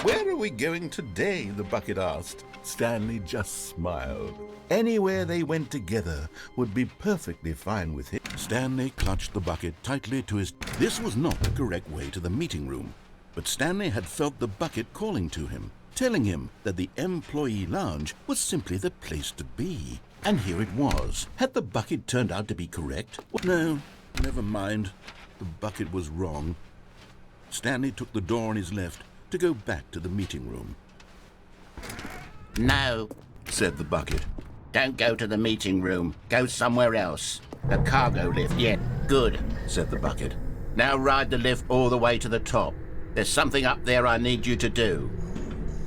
"Where are we going today?" the bucket asked. Stanley just smiled. Anywhere they went together would be perfectly fine with him. Stanley clutched the bucket tightly to his... This was not the correct way to the meeting room, but Stanley had felt the bucket calling to him, telling him that the employee lounge was simply the place to be. And here it was. Had the bucket turned out to be correct? No, never mind. The bucket was wrong. Stanley took the door on his left to go back to the meeting room. "No," said the bucket. "don't go to the meeting room. Go somewhere else. The cargo lift, yeah, good," said the bucket. "Now ride the lift all the way to the top. There's something up there I need you to do."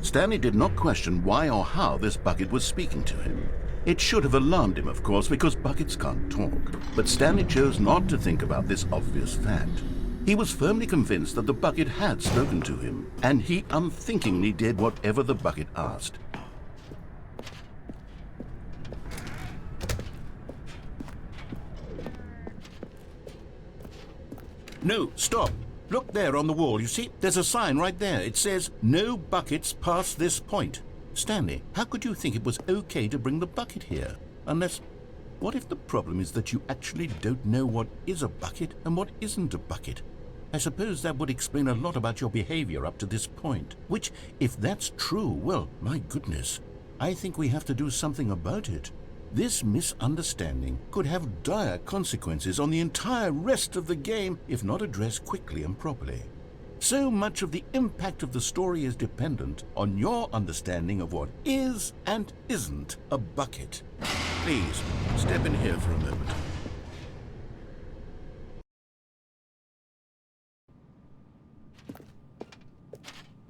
Stanley did not question why or how this bucket was speaking to him. It should have alarmed him, of course, because buckets can't talk. But Stanley chose not to think about this obvious fact. He was firmly convinced that the bucket had spoken to him, and he unthinkingly did whatever the bucket asked. No, stop. Look there on the wall. You see, there's a sign right there. It says, "No buckets past this point." Stanley, how could you think it was okay to bring the bucket here? Unless, what if the problem is that you actually don't know what is a bucket and what isn't a bucket? I suppose that would explain a lot about your behavior up to this point. Which, if that's true, well, my goodness, I think we have to do something about it. This misunderstanding could have dire consequences on the entire rest of the game if not addressed quickly and properly. So much of the impact of the story is dependent on your understanding of what is and isn't a bucket. Please, step in here for a moment.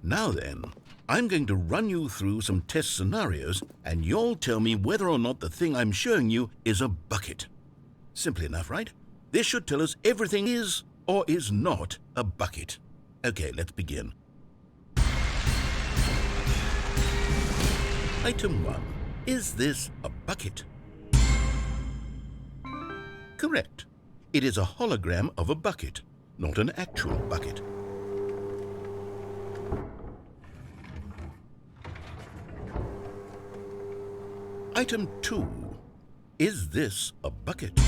Now then, I'm going to run you through some test scenarios, and you'll tell me whether or not the thing I'm showing you is a bucket. Simple enough, right? This should tell us everything is or is not a bucket. Okay, let's begin. Item 1. Is this a bucket? Correct. It is a hologram of a bucket, not an actual bucket. Item 2. Is this a bucket?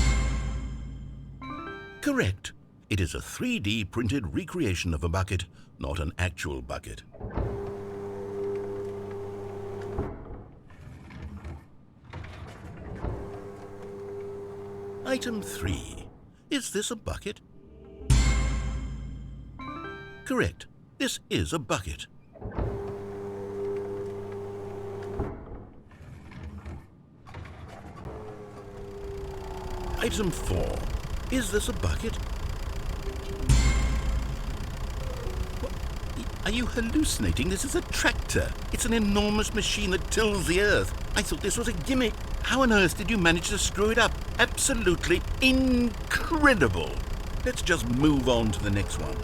Correct. It is a 3D printed recreation of a bucket, not an actual bucket. Item 3. Is this a bucket? Correct. This is a bucket. Item 4. Is this a bucket? What? Are you hallucinating? This is a tractor. It's an enormous machine that tills the earth. I thought this was a gimmick. How on earth did you manage to screw it up? Absolutely incredible. Let's just move on to the next one.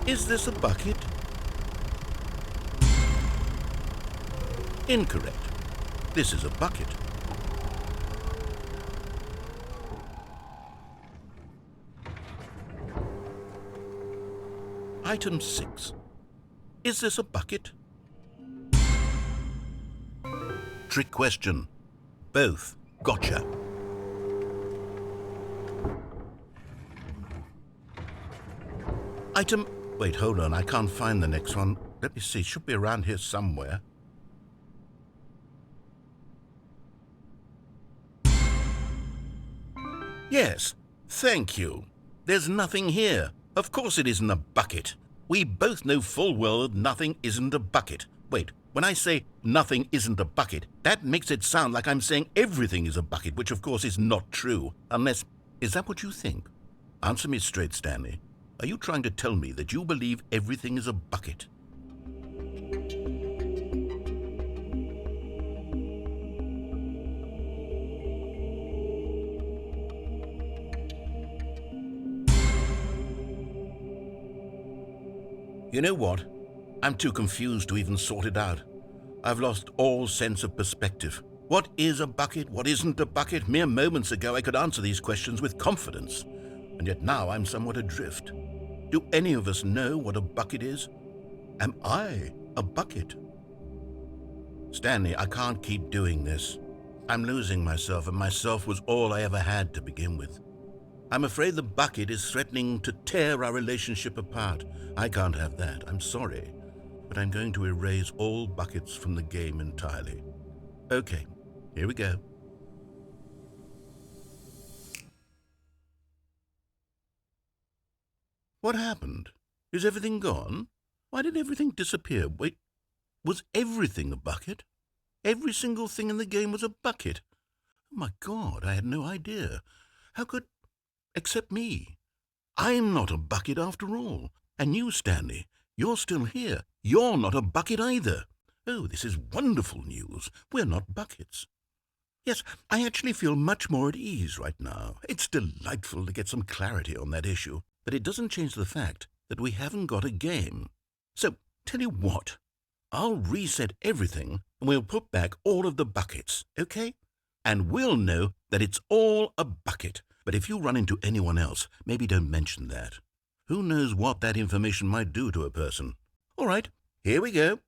Is this a bucket? Incorrect. This is a bucket. Item 6. Is this a bucket? Trick question. Both. Gotcha. Item... Wait, hold on. I can't find the next one. Let me see. It should be around here somewhere. Yes, thank you. There's nothing here. Of course it isn't a bucket. We both know full well that nothing isn't a bucket. Wait, when I say nothing isn't a bucket, that makes it sound like I'm saying everything is a bucket, which of course is not true. Unless, is that what you think? Answer me straight, Stanley. Are you trying to tell me that you believe everything is a bucket? You know what? I'm too confused to even sort it out. I've lost all sense of perspective. What is a bucket? What isn't a bucket? Mere moments ago I could answer these questions with confidence. and yet now I'm somewhat adrift. Do any of us know what a bucket is? Am I a bucket? Stanley, I can't keep doing this. I'm losing myself, and myself was all I ever had to begin with. I'm afraid the bucket is threatening to tear our relationship apart. I can't have that. I'm sorry. But I'm going to erase all buckets from the game entirely. Okay, here we go. What happened? Is everything gone? Why did everything disappear? Wait, was everything a bucket? Every single thing in the game was a bucket. Oh my God, I had no idea. How could... except me. I'm not a bucket after all. And you, Stanley, you're still here. You're not a bucket either. Oh, this is wonderful news. We're not buckets. Yes, I actually feel much more at ease right now. It's delightful to get some clarity on that issue, but it doesn't change the fact that we haven't got a game. So, tell you what, I'll reset everything and we'll put back all of the buckets, okay? And we'll know that it's all a bucket. But if you run into anyone else, maybe don't mention that. Who knows what that information might do to a person? All right, here we go.